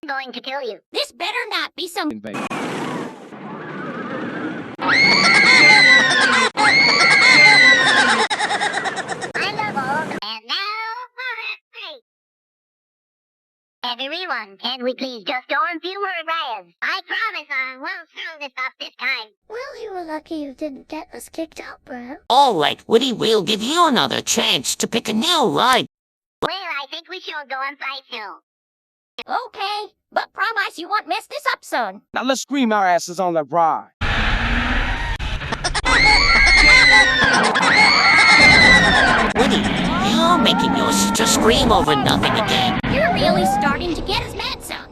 I'm going to kill you. This better not be some Invasion. I love all, and now, hey. Everyone, can we please just go on fewer riots? I promise I won't screw this up this time. Well, you were lucky you didn't get us kicked out, bro. Alright, Woody, we'll give you another chance to pick a new ride. Well, I think we should go on fight soon. Okay, but promise you won't mess this up, son. Now let's scream our asses on that ride. Woody, you're making your sister scream over nothing again. You're really starting to get us mad, son.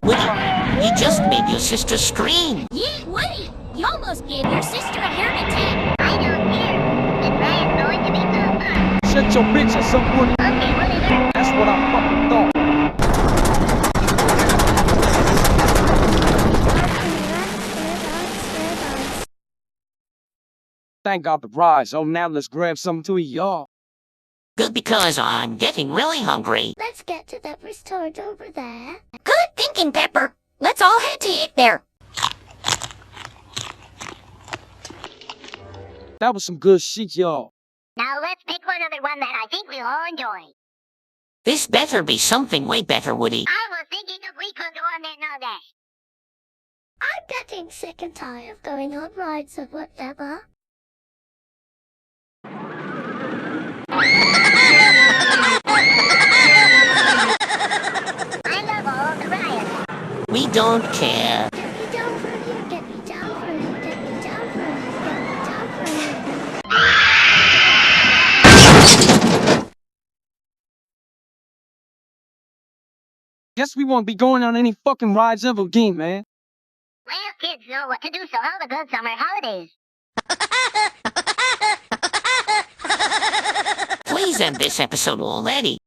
Woody, you just made your sister scream. Yeah, Woody, you almost gave your sister a heart attack. I don't care. This riot's going to be so fun. Shut your bitch ass up, Woody. Okay, whatever. That's what I fucking thought. Thank God the rise. Oh, now let's grab something to eat, y'all. Good, because I'm getting really hungry. Let's get to that restaurant over there. Good thinking, Pepper. Let's all head to eat there. That was some good shit, y'all. Now let's pick another one that I think we'll all enjoy. This better be something way better, Woody. I was thinking if we could go on there now that. I'm getting sick and tired of going on rides or whatever. I love all the riots. We don't care. Get me down for you, get me down for you, get me down for you, get me down for you. Guess we won't be going on any fucking rides ever again, man. Well, kids know what to do, so have a good summer holidays. Please end this episode already.